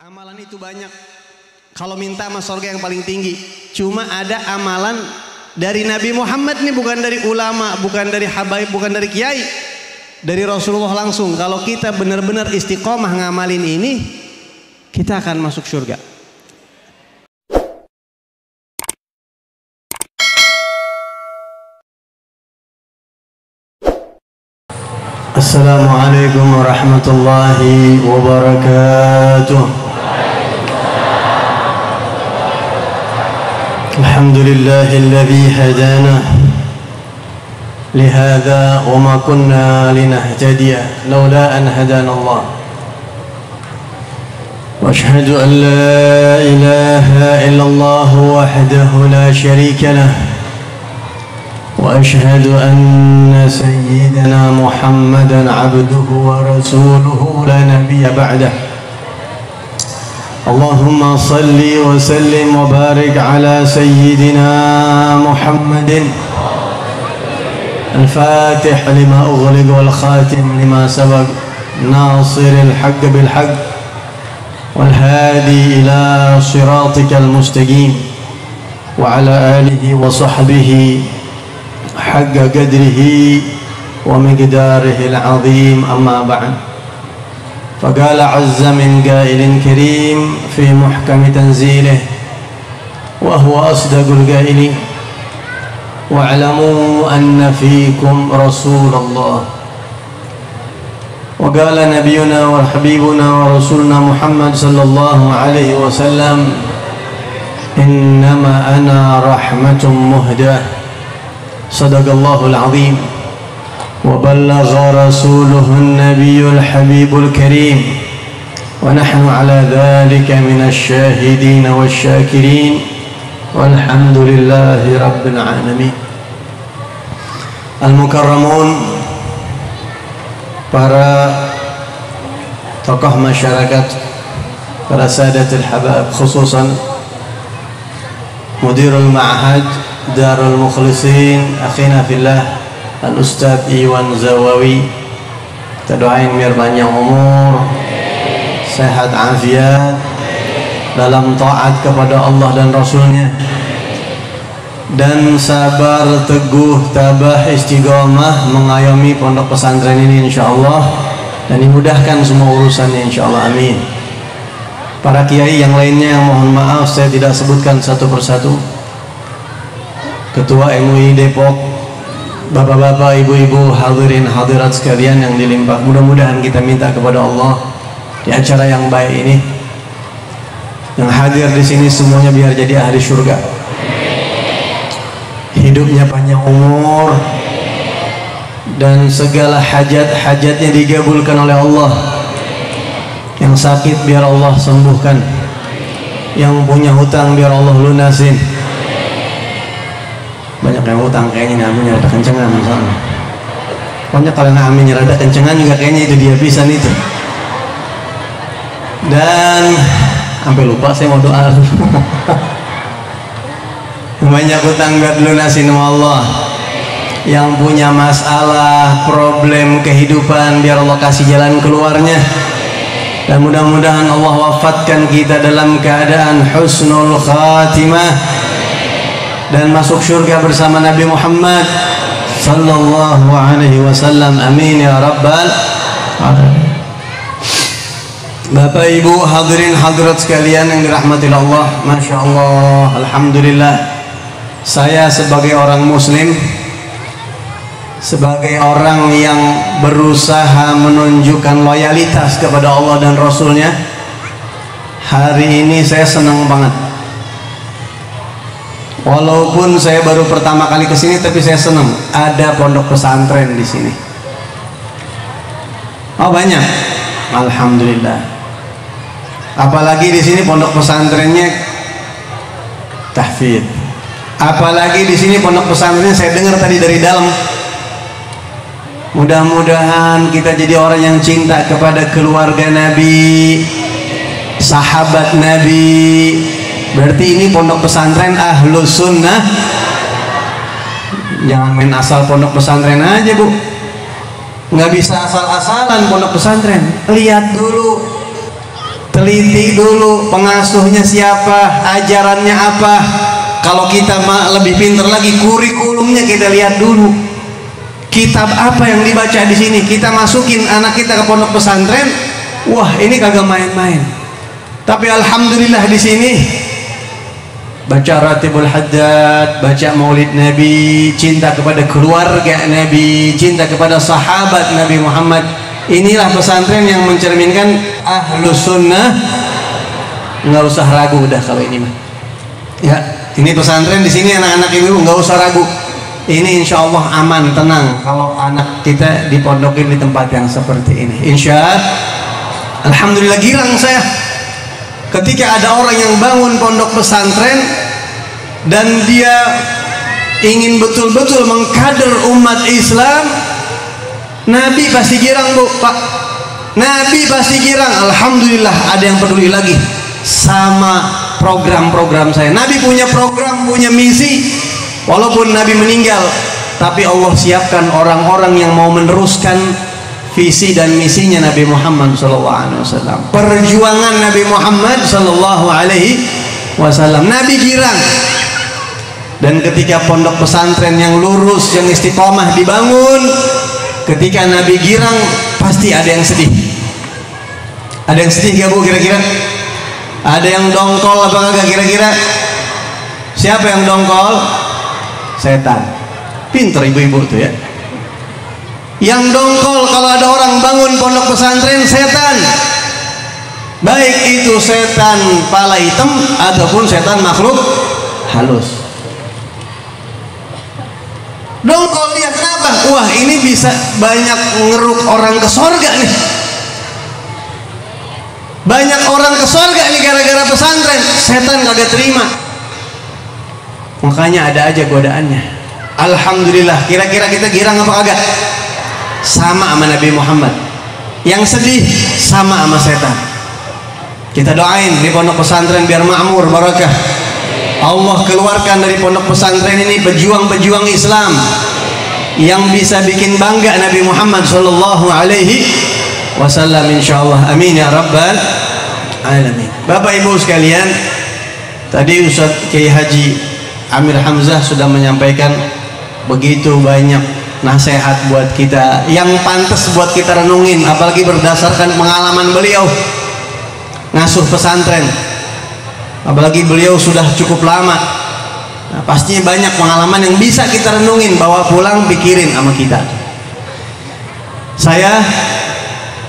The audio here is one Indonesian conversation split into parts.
Amalan itu banyak. Kalau minta sama surga yang paling tinggi, cuma ada amalan dari Nabi Muhammad nih, bukan dari ulama, bukan dari habaib, bukan dari kiai, dari Rasulullah langsung. Kalau kita benar-benar istiqomah ngamalin ini, kita akan masuk surga. Assalamualaikum warahmatullahi wabarakatuh. الحمد لله الذي هدانا لهذا وما كنا لنهتدي لولا أن هدانا الله وأشهد أن لا إله إلا الله وحده لا شريك له وأشهد أن سيدنا محمدا عبده ورسوله لا نبي بعده اللهم صل وسلم وبارك على سيدنا محمد الفاتح لما أغلق والخاتم لما سبق ناصر الحق بالحق والهادي إلى صراطك المستقيم وعلى آله وصحبه حق قدره ومقداره العظيم أما بعد فقال عز من قائل كريم في محكم تنزيله وهو أصدق القائلين واعلموا أن فيكم رسول الله وقال نبينا وحبيبنا ورسولنا محمد صلى الله عليه وسلم إنما أنا رحمة مهداة صدق الله العظيم وبلغ رسوله النبي الحبيب الكريم ونحن على ذلك من الشاهدين والشاكرين والحمد لله رب العالمين. Al-Mukarramun, para tokoh masyarakat, para sadatul habab, khususan Mudirul Ma'had Darul Mukhlisin akhina fillah Al-Ustadz Iwan Zawawi, kita doain biar panjang umur, sehat afiat dalam taat kepada Allah dan Rasulnya, dan sabar, teguh, tabah, istiqomah mengayomi pondok pesantren ini insyaallah, dan dimudahkan semua urusannya insyaallah, amin. Para kiai yang lainnya yang mohon maaf saya tidak sebutkan satu persatu. Ketua MUI Depok, bapak-bapak, ibu-ibu, hadirin hadirat sekalian yang dilimpah, mudah-mudahan kita minta kepada Allah di acara yang baik ini, yang hadir di sini semuanya biar jadi ahli surga, hidupnya panjang umur, dan segala hajat-hajatnya digabulkan oleh Allah. Yang sakit biar Allah sembuhkan, yang punya hutang biar Allah lunasin. Banyak yang hutang kayaknya aminnya rada kencengan misalnya. Pokoknya kalau nggak aminnya rada kencengan juga kayaknya itu dia pisan itu. Dan sampai lupa saya mau doa. Banyak hutang biar lunasin sama Allah. Yang punya masalah, problem kehidupan biar Allah kasih jalan keluarnya. Dan mudah-mudahan Allah wafatkan kita dalam keadaan husnul khatimah dan masuk surga bersama Nabi Muhammad sallallahu alaihi wasallam, amin ya rabbal alamin. Bapak Ibu hadirin hadirat sekalian yang dirahmati Allah, Masya Allah, alhamdulillah, saya sebagai orang muslim, sebagai orang yang berusaha menunjukkan loyalitas kepada Allah dan Rasulnya, hari ini saya senang banget. Walaupun saya baru pertama kali ke sini, tapi saya senang ada pondok pesantren di sini. Oh banyak, alhamdulillah. Apalagi di sini pondok pesantrennya tahfidz. Apalagi di sini pondok pesantrennya saya dengar tadi dari dalam. Mudah-mudahan kita jadi orang yang cinta kepada keluarga Nabi, sahabat Nabi. Berarti ini pondok pesantren Ahlus Sunnah. Jangan main asal pondok pesantren aja, Bu. Nggak bisa asal-asalan pondok pesantren. Lihat dulu teliti dulu pengasuhnya siapa, ajarannya apa. Kalau kita lebih pintar lagi, kurikulumnya kita lihat dulu. Kitab apa yang dibaca di sini, kita masukin anak kita ke pondok pesantren. Wah, ini kagak main-main. Tapi alhamdulillah di sini baca Ratibul Haddad, baca Maulid Nabi, cinta kepada keluarga Nabi, cinta kepada sahabat Nabi Muhammad. Inilah pesantren yang mencerminkan Ahlus Sunnah. Nggak usah ragu udah kalau ini mah. Ya, ini pesantren di sini anak-anak ibu nggak usah ragu. Ini insya Allah aman, tenang kalau anak kita dipondokin di tempat yang seperti ini. Insya Alhamdulillah girang saya ketika ada orang yang bangun pondok pesantren dan dia ingin betul-betul mengkader umat Islam. Nabi pasti girang, Bu, Pak. Nabi pasti girang. Alhamdulillah ada yang peduli lagi sama program-program saya. Nabi punya program, punya misi. Walaupun Nabi meninggal, tapi Allah siapkan orang-orang yang mau meneruskan visi dan misinya Nabi Muhammad SAW. Perjuangan Nabi Muhammad SAW. Nabi girang. Dan ketika pondok pesantren yang lurus, yang istiqomah dibangun, ketika Nabi girang, pasti ada yang sedih. Ada yang sedih gak, Bu, kira-kira? Ada yang dongkol apa kagak kira-kira? Siapa yang dongkol? Setan. Pinter ibu-ibu tuh ya. Yang dongkol kalau ada orang bangun pondok pesantren, setan. Baik itu setan pala hitam ataupun setan makhluk halus. Dongkol dia kenapa? Wah, ini bisa banyak ngeruk orang ke sorga nih. Banyak orang ke sorga nih gara-gara pesantren. Setan kagak terima. Makanya ada aja godaannya. Alhamdulillah, kira-kira kita girang apa kagak? Sama sama Nabi Muhammad. Yang sedih sama sama setan. Kita doain di pondok pesantren biar makmur, barakah. Allah keluarkan dari pondok pesantren ini pejuang-pejuang Islam yang bisa bikin bangga Nabi Muhammad sallallahu alaihi wasallam, insyaallah. Amin ya rabbal alamin. Bapak Ibu sekalian, tadi Ustaz Kiai Haji Amir Hamzah sudah menyampaikan begitu banyak nasihat buat kita yang pantas buat kita renungin, apalagi berdasarkan pengalaman beliau ngasuh pesantren. Apalagi beliau sudah cukup lama. Nah, pastinya banyak pengalaman yang bisa kita renungin, bawa pulang pikirin sama kita. Saya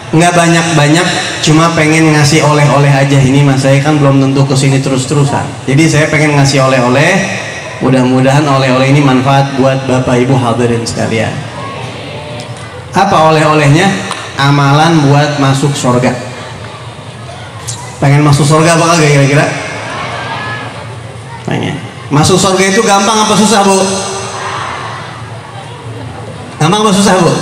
nggak banyak-banyak, cuma pengen ngasih oleh-oleh aja. Ini mas saya kan belum tentu kesini terus-terusan, jadi saya pengen ngasih oleh-oleh. Mudah-mudahan oleh-oleh ini manfaat buat Bapak Ibu hadirin sekalian. Apa oleh-olehnya? Amalan buat masuk surga. Pengen masuk surga apa kagak kira-kira? Pengen. Masuk surga itu gampang apa susah, Bu? Gampang apa susah, Bu?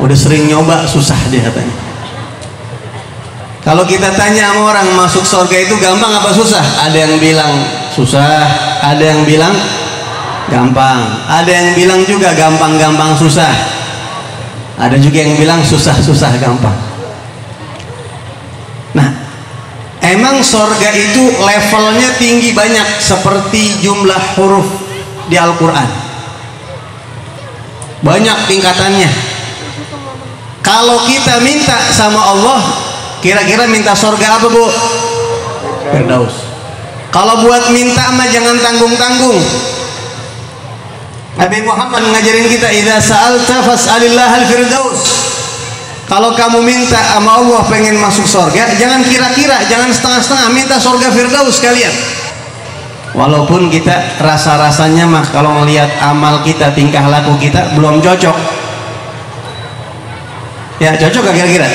Udah sering nyoba, susah dia katanya. Kalau kita tanya sama orang masuk surga itu gampang apa susah? Ada yang bilang susah, ada yang bilang gampang, ada yang bilang juga gampang-gampang susah, ada juga yang bilang susah-susah gampang. Nah, emang surga itu levelnya tinggi banyak, seperti jumlah huruf di Al-Quran, banyak tingkatannya. Kalau kita minta sama Allah, kira-kira minta surga apa, Bu? Firdaus. Kalau buat minta mah jangan tanggung-tanggung. Nabi Muhammad ngajarin kita, idza sa'alta fas'alillah al-firdaus. Kalau kamu minta sama Allah pengen masuk surga, jangan kira-kira, jangan setengah-setengah, minta surga firdaus sekalian. Walaupun kita rasa-rasanya mah kalau melihat amal kita, tingkah laku kita belum cocok. Ya cocok gak kira-kira?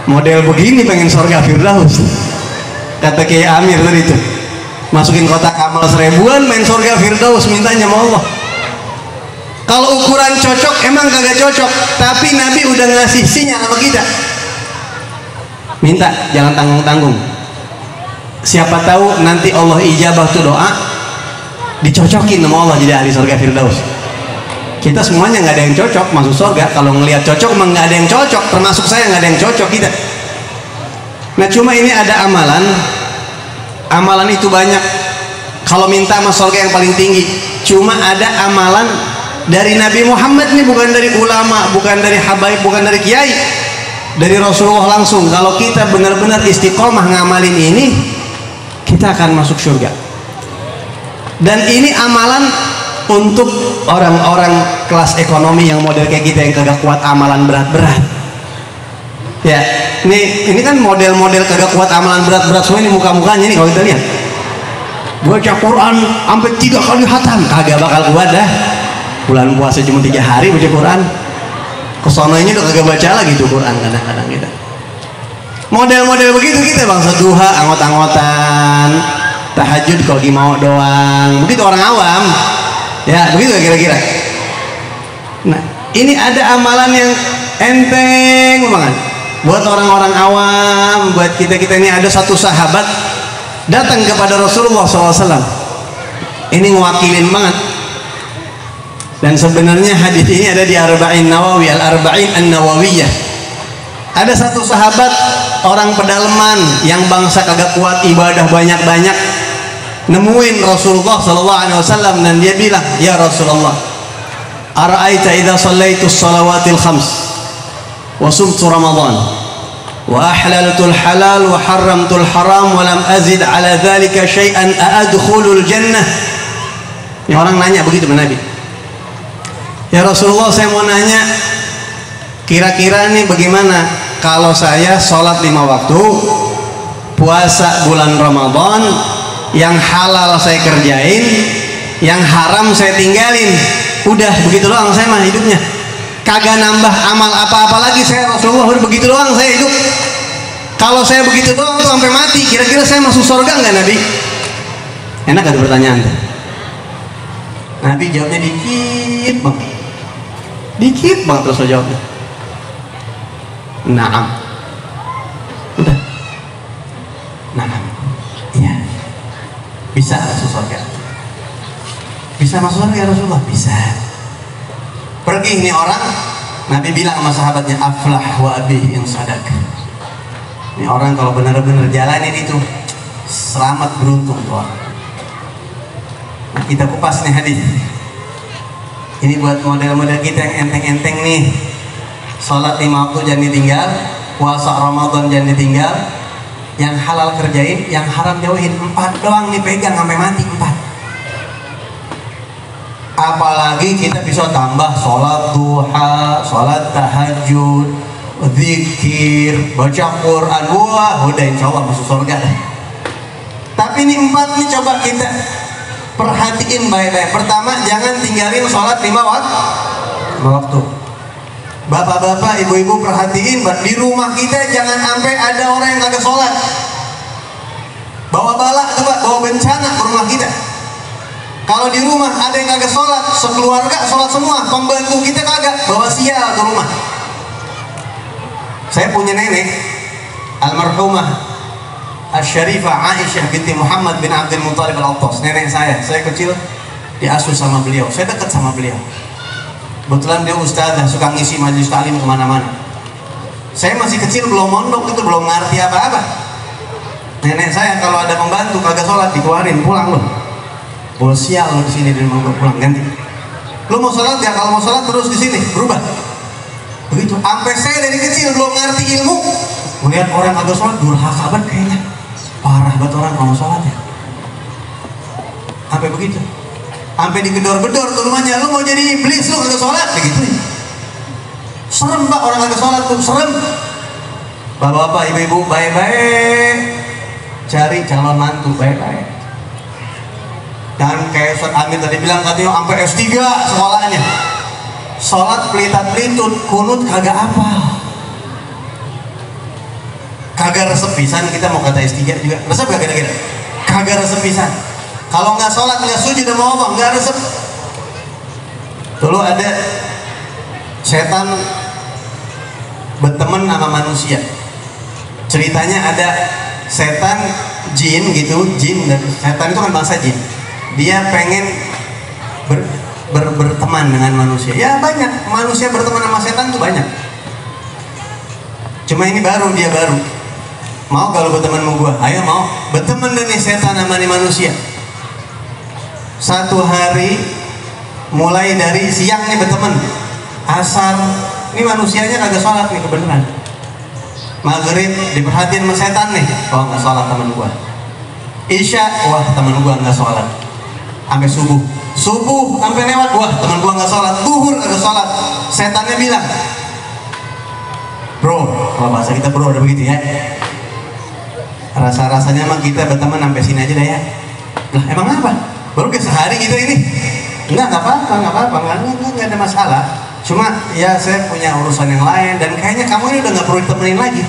Model begini pengen surga firdaus. Kata Kiai Amir tadi itu, masukin kotak amal 1000-an, main surga firdaus, mintanya sama Allah. Kalau ukuran cocok emang kagak cocok, tapi Nabi udah ngasih sinyal sama kita. Minta, jangan tanggung-tanggung. Siapa tahu nanti Allah ijabah tuh doa, dicocokin sama Allah jadi ahli surga firdaus. Kita semuanya nggak ada yang cocok masuk surga. Kalau ngelihat cocok emang nggak ada yang cocok, termasuk saya nggak ada yang cocok kita. Nah cuma ini ada amalan itu banyak. Kalau minta sama surga yang paling tinggi, cuma ada amalan dari Nabi Muhammad nih, bukan dari ulama, bukan dari habaib, bukan dari kiai, dari Rasulullah langsung. Kalau kita benar-benar istiqomah ngamalin ini, kita akan masuk surga. Dan ini amalan untuk orang-orang kelas ekonomi yang model kayak kita, yang kagak kuat amalan berat-berat. Ya, ini kan model-model kagak kuat amalan berat-berat semua ini muka-mukanya nih kalau kita lihat. Baca Quran sampai 3 kali khatam, kagak bakal kuat dah. Bulan puasa cuma 3 hari baca Quran. Kesononya udah kagak baca lagi tuh Quran kadang-kadang kita. Model-model begitu kita, bangsa duha, anggot-anggotan, tahajud kalau lagi mau doang. Begitu orang awam. Ya, begitu kira-kira. Nah, ini ada amalan yang enteng banget buat orang-orang awam, buat kita-kita ini. Ada satu sahabat datang kepada Rasulullah SAW. Ini ngewakilin banget. Dan sebenarnya hadis ini ada di Arba'in Nawawi, Al-Arba'in An-Nawawiyah. Ada satu sahabat orang pedalaman yang bangsa kagak kuat ibadah banyak-banyak, nemuin Rasulullah SAW dan dia bilang, ya Rasulullah, ara'aita idza shallaitu shalawatil khams wa sumtu Ramadan wa ahlaltul halal wa harramtul haram wa lam azid ala dhalika syai'an a'adkhulul jannah. Ini orang nanya begitu sama Nabi. Ya Rasulullah, saya mau nanya, kira-kira nih bagaimana kalau saya sholat 5 waktu, puasa bulan Ramadan, yang halal saya kerjain, yang haram saya tinggalin, udah begitu doang saya mah hidupnya, kagak nambah amal apa-apa lagi saya Rasulullah, udah begitu doang saya hidup. Kalau saya begitu doang tuh sampai mati, kira-kira saya masuk surga nggak Nabi? Enak gak tuh pertanyaan tuh? Nabi jawabnya dikit banget, dikit banget terus jawabnya. Naam, udah. Naam, iya. Bisa masuk surga? Bisa masuk surga ya Rasulullah? Bisa. Pergi ini orang, Nabi bilang sama sahabatnya, aflah wa abih in sadak. Ini orang kalau benar-benar jalanin itu, selamat, beruntung tuh orang. Nah, kita kupas nih hadis. Ini buat model-model kita yang enteng-enteng nih. Sholat 5 waktu jangan ditinggal, puasa Ramadan jangan ditinggal, yang halal kerjain, yang haram jauhin. 4 doang dipegang sampai mati, 4. Apalagi kita bisa tambah sholat duha, sholat tahajud, zikir, baca Quran, wah udah insya Allah masuk surga. Tapi ini 4 nih coba kita perhatiin baik-baik. Pertama, jangan tinggalin sholat 5 waktu. Bapak-bapak, ibu-ibu perhatiin, di rumah kita jangan sampai ada orang yang kagak sholat. Bawa bala tuh Pak, bawa bencana ke rumah kita. Kalau di rumah ada yang kagak sholat, sekeluarga sholat semua, pembantu kita kagak, bawa sial ke rumah. Saya punya nenek, almarhumah Asy-Syarifah Aisyah binti Muhammad bin Abdul Muthalib Al-Attas. Nenek saya kecil diasuh sama beliau, saya dekat sama beliau. Kebetulan dia ustazah, suka ngisi majelis taklim kemana-mana. Saya masih kecil, belum mondok, itu belum ngerti apa-apa. Nenek saya kalau ada pembantu kagak sholat dikeluarin, pulang loh. Bol sial lo di sini, di rumah pulang ganti. Lo mau sholat ya? Kalau mau sholat terus di sini, berubah. Begitu. Sampai saya dari kecil belum ngerti ilmu, melihat orang kagak sholat durhaka banget kayaknya. Parah banget orang kalau sholat ya. Sampai begitu. Sampai digedor-gedor ke rumahnya, lu mau jadi iblis lu kagak sholat, begitu. Serem Pak orang kagak sholat tuh, serem. Bapak-bapak, ibu-ibu, baik-baik cari calon mantu, baik-baik. Dan kayak Ustaz Amin tadi bilang, katanya sampai S3 sekolahnya, sholat pelitat-pelitut, kunut kagak apa, kagak resep pisan. Kita mau kata S3 juga, resep gak kira-kira? Kagak resep pisan. Kalau nggak sholat, nggak sujud sama Allah, nggak resep. Dulu ada setan berteman sama manusia. Ceritanya ada setan jin gitu, jin dan setan itu kan bangsa jin. Dia pengen berteman dengan manusia. Ya banyak manusia berteman sama setan tuh banyak. Cuma ini baru, dia baru. Mau kalau berteman sama gua? Ayo mau. Berteman deh nih setan sama nih manusia. Satu hari mulai dari siang nih berteman, asar ini manusianya kagak sholat nih kebenaran. Maghrib diperhatiin sama setan nih, oh nggak sholat teman gua. Isya, wah teman gua nggak sholat. Sampai subuh, subuh sampai lewat, wah teman gua nggak sholat. Zuhur nggak sholat. Setannya bilang, bro, kalau bahasa kita bro udah begitu ya. Rasa-rasanya emang kita berteman sampai sini aja dah ya. Lah emang apa? Baru ke sehari gitu ini. Enggak apa-apa, enggak ada masalah. Cuma ya saya punya urusan yang lain dan kayaknya kamu ini udah nggak perlu ditemenin lagi.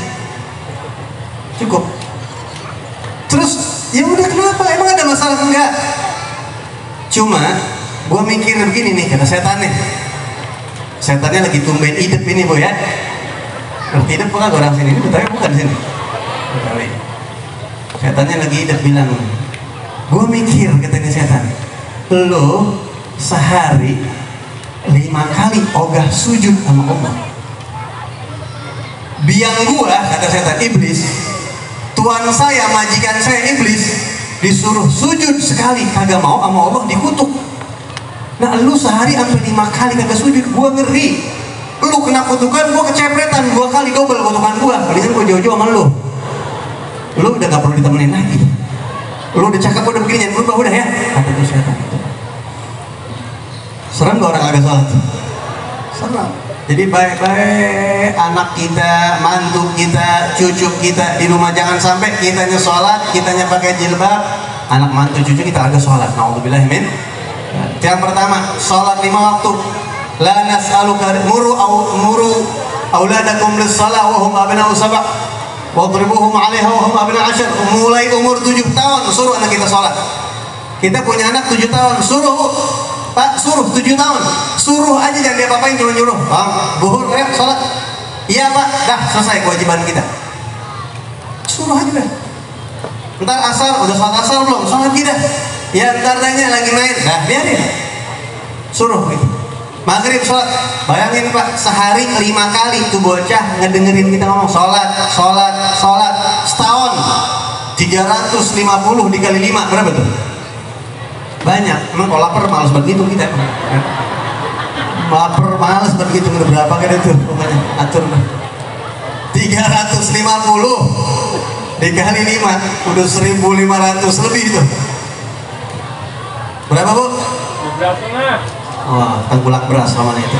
Cukup. Terus ya udah kenapa? Emang ada masalah enggak? Cuma gua mikir begini nih, kata setan nih. Setannya lagi tumben hidup ini bu ya. Hidup bukan orang sini, ini tapi bukan sini. Setannya lagi hidup bilang, gua mikir katanya setan, lo sehari 5 kali ogah sujud sama Allah. Biang gua, kata setan, iblis, tuan saya, majikan saya iblis, disuruh sujud sekali kagak mau sama Allah dikutuk. Nah lu sehari sampai 5 kali kagak sujud, gua ngeri. Lu kena kutukan, gua kecepretan 2 kali double kutukan gua. Kalian gua jauh-jauh sama lu. Lu udah gak perlu ditemenin lagi. Lu udah cakep udah begini, jangan berubah udah ya. Kata itu setan itu. Serem gak orang agak sholat? Serem. Jadi baik-baik anak kita, mantu kita, cucu kita di rumah jangan sampai kitanya sholat, kitanya pakai jilbab, anak mantu cucu kita agak sholat. Na'udzubillah min. Yang pertama, sholat 5 waktu. La nas'aluka muru auladakum lis-shalah wa hum abna'u sab'a. Wadribuhum 'alaiha wa hum abna'u 'ashar. Mulai umur 7 tahun suruh anak kita sholat. Kita punya anak 7 tahun, suruh Pak, suruh 7 tahun, suruh aja, jangan dia apa-apain, cuma nyuruh. Bang, zuhur ya sholat. Iya Pak, dah selesai kewajiban kita. Suruh aja dah. Ntar asar, udah sholat asar belum? Sholat kita. Ya ntar tanya lagi main, dah biarin. Suruh gitu. Maghrib sholat, bayangin Pak, sehari 5 kali tuh bocah ngedengerin kita ngomong sholat, setahun 350 dikali 5 berapa tuh? Banyak. Emang kalau lapar malas begitu kita. Lapar malas begitu, berapa kan itu? Pokoknya atur 350 dikali 5 udah 1.500 lebih itu. Berapa bu? 12,5. Wah, tengkulak beras namanya itu.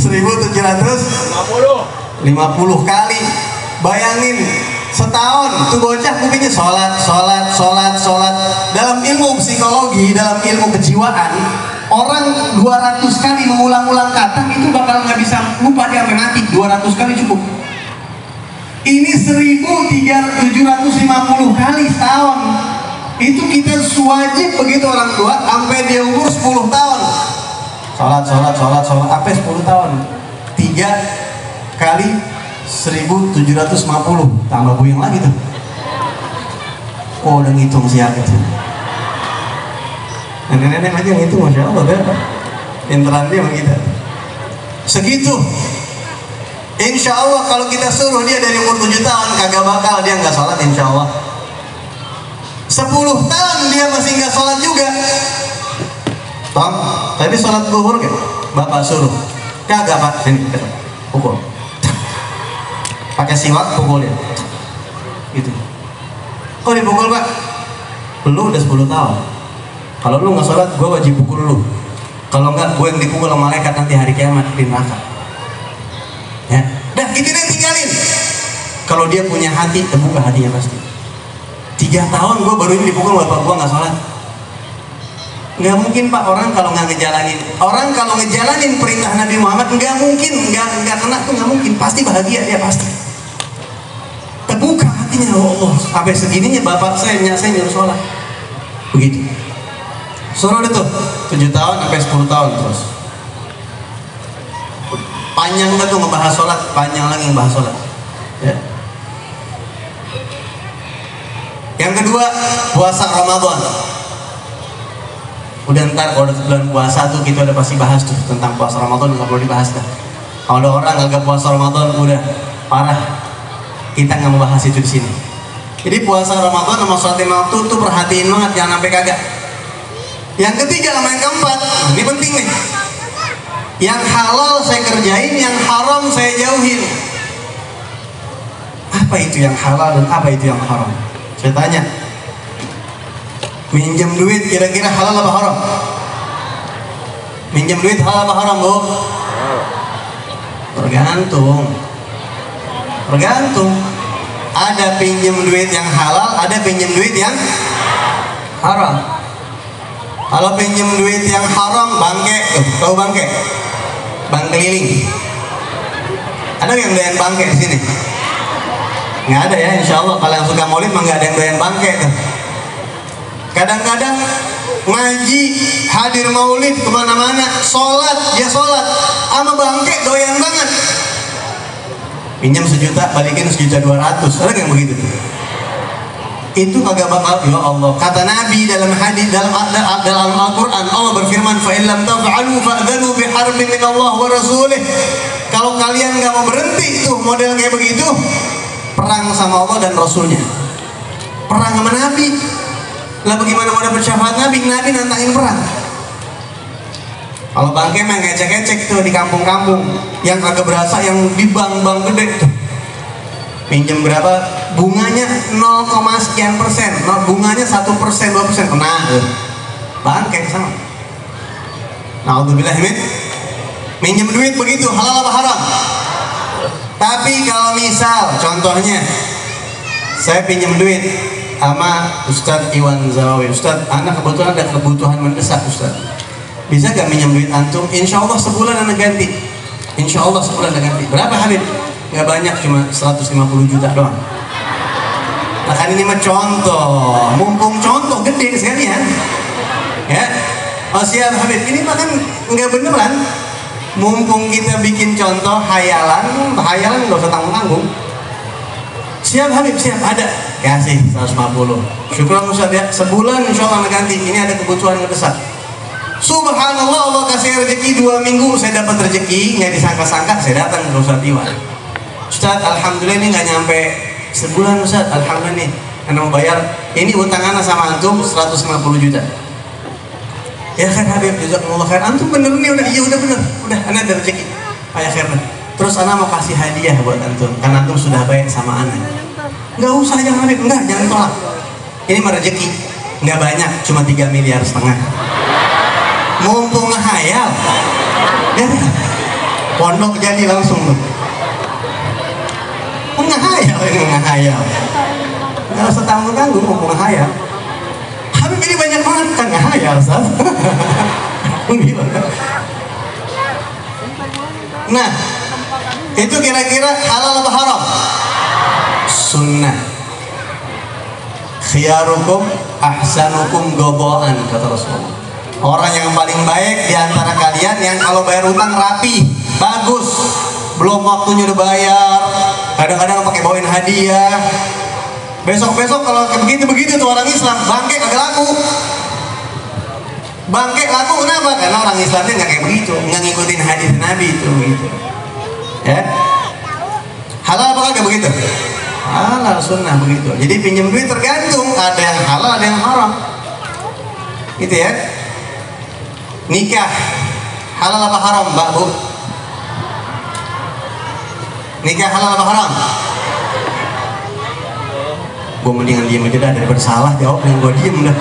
1.750 kali. Bayangin setahun tuh bocah kupingnya sholat. Dalam ilmu psikologi, dalam ilmu kejiwaan, orang 200 kali mengulang-ulang kata itu bakal nggak bisa lupa dia sampai mati. 200 kali cukup. Ini 1.750 kali setahun. Itu kita wajib begitu orang tua sampai dia umur 10 tahun sholat sampai 10 tahun 3 kali 1.750 tambah buyung lagi tuh. Oh udah ngitung siap itu. Nenek-nenek aja ngitung, Masya Allah kan? Pinteran dia sama kita segitu. Insya Allah kalau kita suruh dia dari umur 7 tahun kagak bakal dia nggak sholat insya Allah. 10 tahun dia masih nggak sholat juga. Tom, tadi sholat zuhur kan? Bapak suruh. Kagak Pak, sini pukul. Pakai siwak pukul dia. Gitu. Kok dipukul Pak? Lu udah 10 tahun. Kalau lu nggak sholat, gue wajib pukul lu. Kalau nggak, gue yang dipukul sama malaikat nanti hari kiamat di neraka. Ya, dah gitu deh tinggalin. Kalau dia punya hati, terbuka hatinya pasti. 3 tahun gue baru ini dipukul bapak gue nggak sholat. Nggak mungkin Pak, orang kalau ngejalanin perintah Nabi Muhammad nggak mungkin nggak kena tuh, nggak mungkin, pasti bahagia dia pasti. Terbuka hatinya, oh Allah, sampai segininya bapak saya nyuruh sholat. Begitu. Suruh itu 7 tahun sampai 10 tahun terus. Panjang tuh ngebahas sholat, panjang lagi ngebahas sholat. Ya. Yang kedua, puasa Ramadan. Udah ntar kalau bulan puasa tuh kita udah pasti bahas tuh tentang puasa Ramadan, nggak perlu dibahas dah. Kalau ada orang nggak puasa Ramadan udah parah. Kita nggak mau bahas itu di sini. Jadi puasa Ramadan sama sholat lima waktu tuh perhatiin banget, jangan sampai kagak. Yang ketiga sama yang keempat, ini penting nih. Yang halal saya kerjain, yang haram saya jauhin. Apa itu yang halal dan apa itu yang haram? Saya tanya, minjem duit kira-kira halal apa haram? Minjem duit halal apa haram, Bu? Tergantung. Ada pinjem duit yang halal, ada pinjem duit yang haram. Kalau pinjem duit yang haram, bangke, tahu bangke? Bank keliling. Ada yang doyan bangke di sini? Nggak ada ya, insya Allah. Kalau yang suka maulid mah nggak ada yang doyan bangke tuh. Kadang-kadang ngaji, hadir maulid kemana-mana, sholat, sama bangke doyan banget. Pinjam 1 juta, balikin 1.200.000. Ada yang begitu? Itu kagak bakal, ya Allah. Kata Nabi dalam hadis dalam Al-Quran, Allah berfirman, fa illam taf'alu fa'dhanu biharbin min Allah wa rasulih. Kalau kalian nggak mau berhenti tuh model kayak begitu, perang sama Allah dan Rasulnya. Perang sama Nabi. Lah bagaimana mau dapat syafaat Nabi? Nabi nantangin perang. Kalau bangke mah ngecek-ngecek tuh di kampung-kampung yang agak berasa, yang di bank-bank gede tuh. Pinjam berapa? Bunganya 0, sekian persen. Bunganya 1%, 2%. Nah, bangke sama. Na'udzubillah min. Minjem duit begitu, halal apa haram? Tapi kalau misal, contohnya, saya pinjam duit sama Ustadz Iwan Zawawi. Ustadz, anak kebetulan ada kebutuhan mendesak, Ustadz. Bisa gak minjem duit antum? Insya Allah sebulan anak ganti. Insya Allah sebulan anak ganti. Berapa Habib? Gak banyak, cuma 150 juta doang. Nah kan ini mah contoh, mumpung contoh gede sekalian. Ya, oh siap Habib. Ini mah kan nggak beneran. Mumpung kita bikin contoh hayalan nggak usah tanggung-tanggung. Siap Habib, siap, ada. Kasih 150. Syukur Ustaz ya. Sebulan insya Allah ganti. Ini ada kebutuhan mendesak. Subhanallah, Allah kasih rezeki 2 minggu, saya dapat rezeki, nggak disangka-sangka, saya datang ke Ustaz Iwan. Ustaz, alhamdulillah ini nggak nyampe sebulan Ustaz, alhamdulillah nih, anda mau bayar, ini utang anak sama antum 150 juta. Ya kan Habib, jazakumullah khair. Antum bener nih, udah, iya udah bener, udah, anda ada rezeki. Ayah khair. Terus anak mau kasih hadiah buat antum, karena antum sudah baik sama anak. Nggak usah jangan Habib, enggak, jangan tolak. Ini mah rezeki, nggak banyak, cuma 3,5 miliar. Mumpung ngehayal, ya, pondok jadi langsung tuh. Ngehayal ini, ngehayal. Nggak usah tanggung-tanggung, mumpung ngehayal. Habib ini banyak banget kan ngehayal, Ustaz. Nah, itu kira-kira halal apa haram? Sunnah. Khiyarukum ahsanukum goboan, kata Rasulullah. Orang yang paling baik di antara kalian yang kalau bayar utang rapi, bagus. Belum waktunya udah bayar, kadang-kadang pakai bawain hadiah. Besok-besok kalau begitu-begitu tuh orang Islam, bangke kagak laku. Bangke laku kenapa? Karena orang Islamnya nggak kayak begitu, nggak ngikutin hadis Nabi itu gitu. Ya. Halal apa kagak begitu? Halal, sunnah begitu. Jadi pinjam duit tergantung, ada yang halal, ada yang haram. Gitu ya. Nikah halal apa haram, Mbak, Bu? Nikah halal apa haram? Gue mendingan diem aja dah daripada salah jawab yang gue diem dah.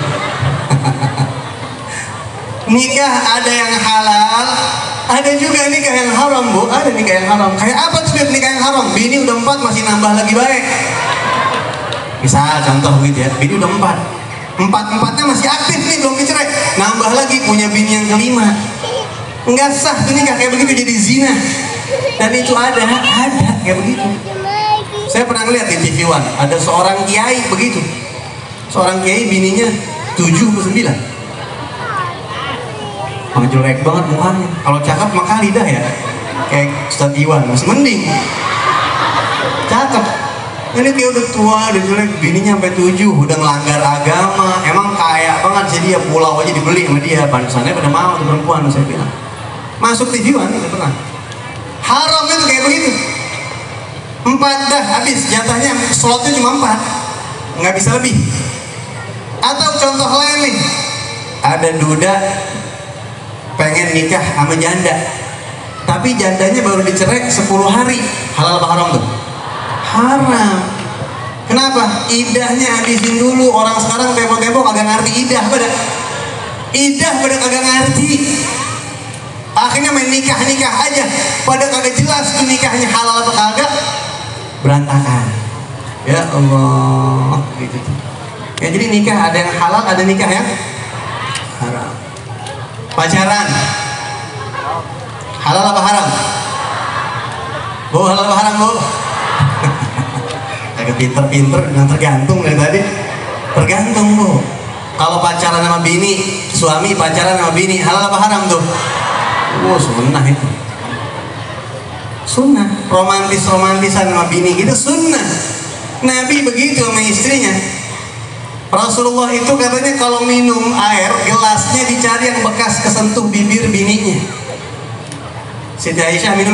Nikah ada yang halal, ada juga nikah yang haram, Bu. Ada nikah yang haram. Kayak apa tuh nikah yang haram? Bini udah 4 masih nambah lagi baik. Misal contoh gitu ya, bini udah 4. Empat-empatnya masih aktif nih, belum dicerai, nambah lagi punya bini yang kelima. Nggak sah tuh nikah kayak begitu, jadi zina. Dan itu ada kayak begitu. Saya pernah ngeliat di TV One, ada seorang kiai begitu. Seorang kiai bininya 7 atau 9. Jelek banget mukanya. Kalau cakep maka lidah ya, kayak Ustadz Iwan masih mending. Cakep. Ini kayak udah tua, udah jelek, bininya sampai 7, udah ngelanggar agama. Emang kaya banget, jadi ya pulau aja dibeli sama dia. Pantesannya pada mau tuh perempuan, saya bilang. Masuk TV One, itu pernah. Haram itu kayak begitu. 4 dah habis, jatahnya slotnya cuma 4, nggak bisa lebih. Atau contoh lain nih, ada duda pengen nikah sama janda, tapi jandanya baru dicerai 10 hari, halal apa haram tuh? Haram. Kenapa? Idahnya habisin dulu. Orang sekarang tempo-tempo kagak ngerti idah pada kagak ngerti. Akhirnya main nikah aja, pada kagak jelas tuh nikahnya halal atau kagak, berantakan. Ya Allah, gitu tuh. Ya, jadi nikah ada yang halal, ada nikah yang haram. Pacaran halal apa haram? Bu, halal apa haram, Bu? Agak pinter-pinter, yang tergantung dari tadi. Tergantung, Bu. Kalau pacaran sama bini, suami pacaran sama bini, halal apa haram tuh? Oh, sunnah itu. Sunnah. Romantisan sama bini gitu sunnah. Nabi begitu sama istrinya. Rasulullah itu katanya kalau minum air, gelasnya dicari yang bekas kesentuh bibir bininya. Siti Aisyah minum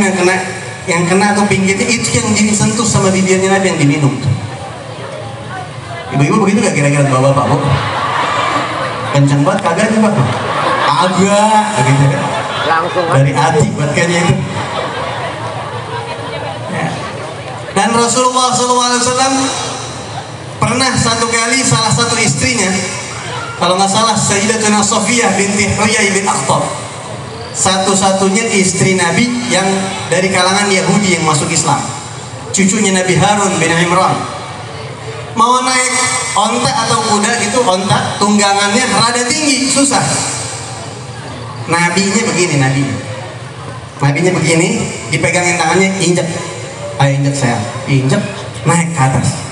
yang kena tuh pinggirnya, itu yang disentuh sama bibirnya Nabi yang diminum. Ibu-ibu begitu gak kira-kira bapak-bapak, Bu? Kenceng banget kagak nih, Pak? Agak begitu kan? Langsung dari hati buat kayaknya itu. Ya. Dan Rasulullah SAW pernah satu kali salah satu istrinya, kalau nggak salah Sayyidatuna Sofiyah binti Huyai bin Akhtab, satu-satunya istri Nabi yang dari kalangan Yahudi yang masuk Islam, cucunya Nabi Harun bin Imran, mau naik onta atau kuda gitu, onta tunggangannya rada tinggi, susah. Nabinya begini, dipegangin tangannya, injek, ayo injek saya, injek, naik ke atas.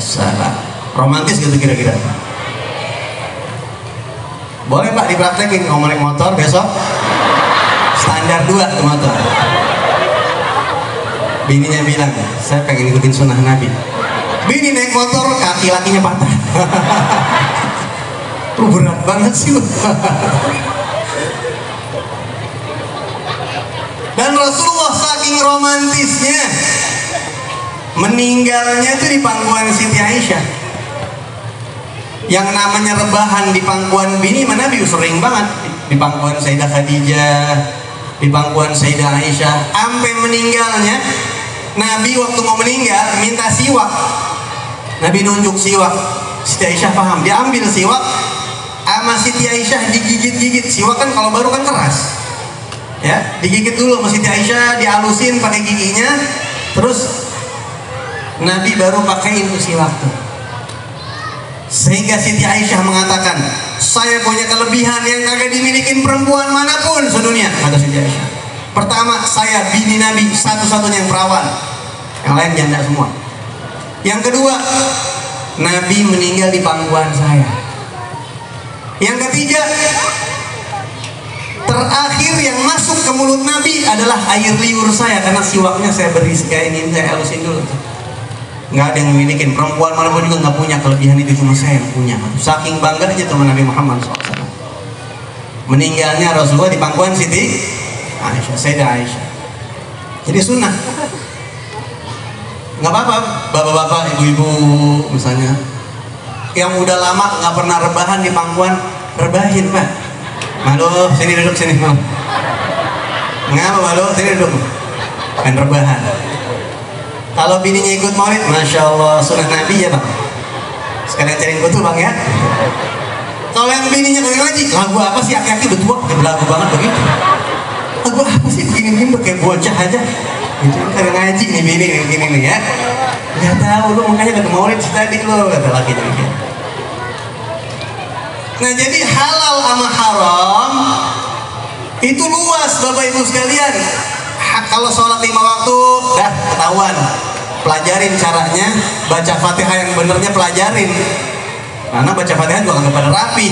Salah, romantis gitu kira-kira. Boleh Pak dipraktekin kalau naik motor besok standar 2 ke motor. Bininya bilang, saya pengen ikutin sunnah Nabi. Bini naik motor, kaki lakinya patah. Berat banget sih. Dan Rasulullah saking romantisnya, meninggalnya itu di pangkuan Siti Aisyah. Yang namanya rebahan di pangkuan bini mana Nabi sering banget, di pangkuan Sayyidah Khadijah, di pangkuan Sayyidah Aisyah. Sampai meninggalnya Nabi waktu mau meninggal minta siwak, Nabi nunjuk siwak. Siti Aisyah paham, dia ambil siwak sama Siti Aisyah digigit-gigit. Siwak kan kalau baru kan keras ya, digigit dulu sama Siti Aisyah, dihalusin pakai giginya, terus Nabi baru pakaiin siwak tuh. Sehingga Siti Aisyah mengatakan, saya punya kelebihan yang kagak dimilikin perempuan manapun sedunia, kata Siti Aisyah. Pertama, saya bini Nabi satu-satunya yang perawan, yang lain janda semua. Yang kedua, Nabi meninggal di pangkuan saya. Yang ketiga, terakhir yang masuk ke mulut Nabi adalah air liur saya, karena siwaknya saya beri kayak ini, saya halusin dulu. Nggak ada yang memiliki, perempuan manapun juga nggak punya kelebihan itu, cuma saya yang punya. Saking bangganya teman Nabi Muhammad SAW. Meninggalnya Rasulullah di pangkuan Siti Aisyah, Sayyidah Aisyah. Jadi sunnah. Nggak apa-apa, bapak-bapak, ibu-ibu misalnya, yang udah lama nggak pernah rebahan di pangkuan, rebahin Pak. Malu, sini duduk sini Mal. Ngapa malu, sini duduk. Kan rebahan. Kalau bininya ikut maulid, Masya Allah, sunnah Nabi ya Bang. Sekalian cariin kutu Bang ya. Kalau yang bininya kagak ngaji, lagu apa sih, aki-aki udah tua, kayak lagu banget begitu. Lagu apa sih, begini-begini kayak bocah aja. Itu kagak ngaji nih bini gini nih ya. Gak tahu lu, makanya kagak maulid tadi lu, kata laki gitu. Nah jadi halal sama haram itu luas Bapak Ibu sekalian. Kalau sholat 5 waktu dah ketahuan, pelajarin caranya, baca Fatihah yang benernya pelajarin, karena baca Fatihah juga nggak pada rapi.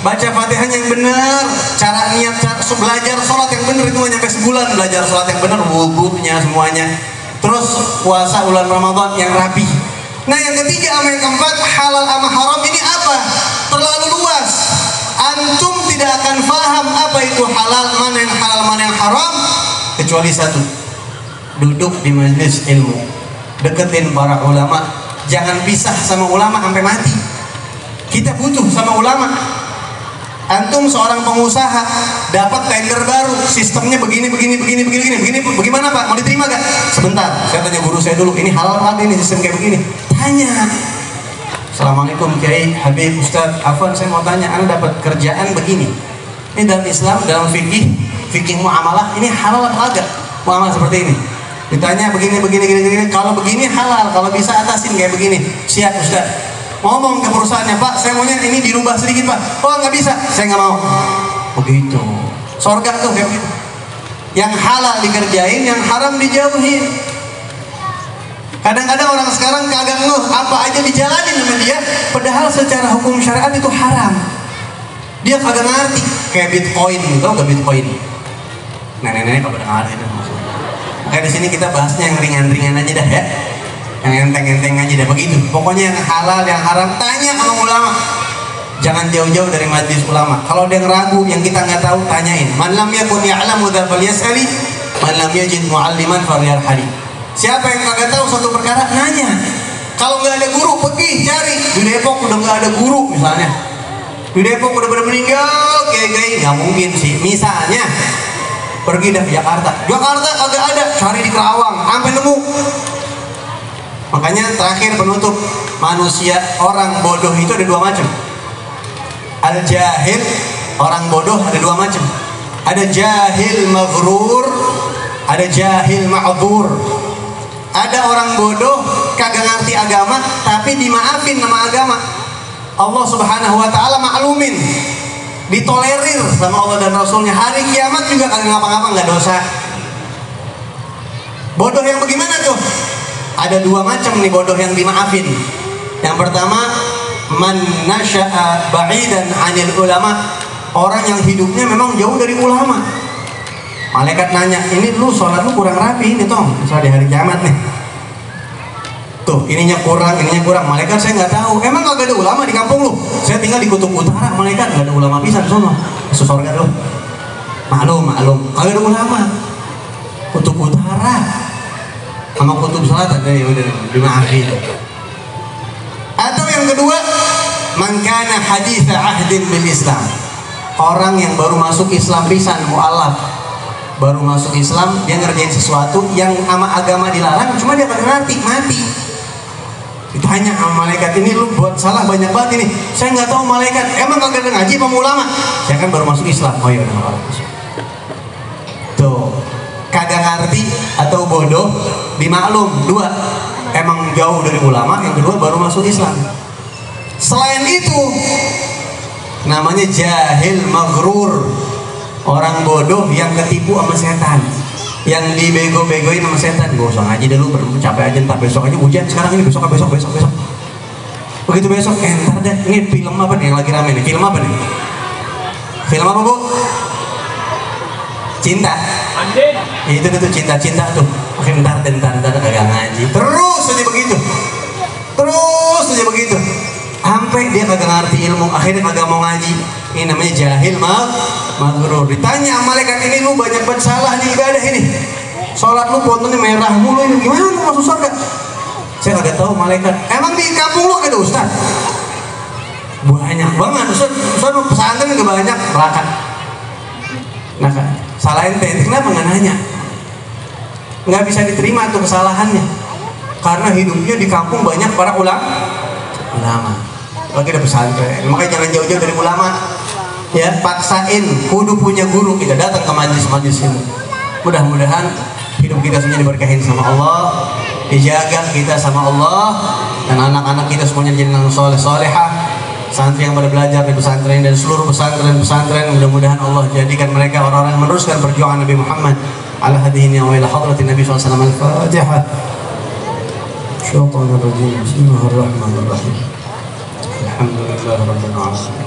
Baca Fatihah yang bener, cara niat, belajar sholat yang bener itu nyampe sebulan belajar sholat yang bener, wudhunya semuanya. Terus puasa bulan Ramadan yang rapi. Nah yang ketiga sama yang keempat, halal sama haram ini apa? Terlalu luas. Antum tidak akan paham apa itu halal, mana yang halal, mana yang haram, kecuali satu, duduk di majelis ilmu, deketin para ulama, jangan pisah sama ulama sampai mati. Kita butuh sama ulama. Antum seorang pengusaha dapat tender baru, sistemnya begini, bagaimana Pak? Mau diterima gak? Sebentar, saya tanya guru saya dulu, ini halal apa ini sistem kayak begini? Tanya. Assalamualaikum Kiai Habib Ustaz Afwan, saya mau tanya, Anda dapat kerjaan begini, ini dalam Islam, dalam fikih muamalah, ini halal apa kagak? Muamalah seperti ini. Ditanya begini, kalau begini halal, kalau bisa atasin kayak begini. Siap Ustaz. Ngomong ke perusahaannya, Pak, saya maunya ini dirubah sedikit Pak. Oh nggak bisa, saya nggak mau. Begitu. Sorga tuh kayak gitu. Yang halal dikerjain, yang haram dijauhin. Kadang-kadang orang sekarang kagak ngeh apa aja dijalanin sama dia, padahal secara hukum syariat itu haram. Dia kagak ngerti. Kayak Bitcoin, tau gak Bitcoin? Nenek-nenek kagak ngerti itu maksudnya. Makanya di sini kita bahasnya yang ringan-ringan aja dah ya. Yang enteng-enteng aja dah begitu. Pokoknya yang halal, yang haram tanya sama ulama. Jangan jauh-jauh dari majelis ulama. Kalau ada yang ragu, yang kita nggak tahu, tanyain. Man lam yakun ya'lamu dzal falyas'ali, man lam yajid mu'alliman falyarhali. Siapa yang kagak tahu suatu perkara, nanya. Kalau nggak ada guru, pergi cari. Di Depok udah nggak ada guru misalnya. Di Depok udah pada meninggal, kayak nggak mungkin sih. Misalnya pergi dah ke Jakarta kagak ada, cari di Kerawang sampai nemu. Makanya terakhir penutup, manusia orang bodoh itu ada dua macam. Al-jahil, orang bodoh ada dua macam. Ada jahil maghrur, ada jahil ma'dzur. Ada orang bodoh kagak ngerti agama tapi dimaafin nama agama. Allah Subhanahu wa taala maklumin. Ditolerir sama Allah dan Rasulnya. Hari kiamat juga kagak ngapa-ngapa, nggak dosa. Bodoh yang bagaimana tuh? Ada dua macam nih bodoh yang dimaafin. Yang pertama, man nasya'a ba'idan 'anil ulama, orang yang hidupnya memang jauh dari ulama. Malaikat nanya, ini lu sholat lu kurang rapi ini Tom, misalnya di hari kiamat nih. Tuh, ininya kurang. Malaikat saya nggak tahu. Emang nggak ada ulama di kampung lu? Saya tinggal di kutub utara, malaikat nggak ada ulama pisan sono. Masuk surga lu. Maklum, nggak ada ulama. Kutub utara sama kutub selatan, ya udah dimaafin. Atau yang kedua, man kana haditha ahdin bil Islam, orang yang baru masuk Islam pisan, mu'alaf, baru masuk Islam, dia ngerjain sesuatu yang sama agama dilarang, cuma dia kagak ngerti, mati. Ditanya sama malaikat, ini lu buat salah banyak banget ini. Saya nggak tahu malaikat, emang kagak ada ngaji apa ulama? Saya kan baru masuk Islam. Oh iya udah masuk. Tuh, kagak ngerti atau bodoh dimaklum. Dua, emang jauh dari ulama. Yang kedua baru masuk Islam. Selain itu namanya jahil maghrur, orang bodoh yang ketipu sama setan, yang dibego-begoin sama setan. Gak usah ngaji dulu, capek aja, ntar besok aja ujian, sekarang ini besok. Begitu besok, ntar deh, ini film apa nih yang lagi rame nih? Film apa nih? Film apa Bu? Cinta. Ya, itu tuh cinta tuh. Oke, ntar kagak ngaji. Terus aja begitu. Sampai dia kagak ngerti ilmu, akhirnya kagak mau ngaji. Ini namanya jahil maghrur. Ditanya malaikat, ini lu banyak banget salah di ibadah ini. Sholat lu fotonya merah mulu ini, gimana lu masuk surga? Saya kagak tahu malaikat. Emang di kampung lu ada ustaz? Banyak banget. Ustaz pesantren juga banyak, berakat. Nah kan, salah ente, kenapa nggak nanya? Nggak bisa diterima tuh kesalahannya, karena hidupnya di kampung banyak para ulama. Lagi ada pesantren, makanya jangan jauh-jauh dari ulama. Ya, paksain, kudu punya guru. Kita datang ke majelis ini. Mudah-mudahan hidup kita semuanya diberkahin sama Allah, dijaga kita sama Allah, dan anak-anak kita semuanya jadi anak soleh-solehah. Santri yang pada belajar di pesantren dan seluruh pesantren, mudah-mudahan Allah jadikan mereka orang-orang yang meneruskan perjuangan Nabi Muhammad ala hadihi wa ila hadratin Nabi SAW. Al-Fatihah. Syaitanirrajim. Bismillahirrahmanirrahim. Alhamdulillahirabbil alamin.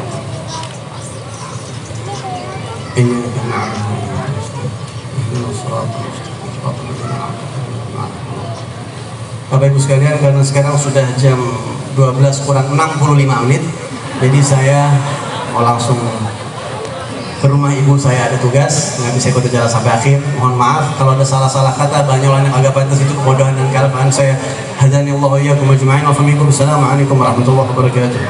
Iyyaka na'budu wa iyyaka nasta'in. Ihdinas siratal mustaqim. Bapak Ibu sekalian, karena sekarang sudah jam 12 kurang 65 menit, jadi saya mau langsung ke rumah ibu saya, ada tugas, nggak bisa ikut acara sampai akhir. Mohon maaf kalau ada salah-salah kata, banyolan yang agak pantas itu kebodohan dan kelupaan saya. Hadani Allah wa iyyakum ajma'in wa minkum. Assalamualaikum warahmatullahi wabarakatuh.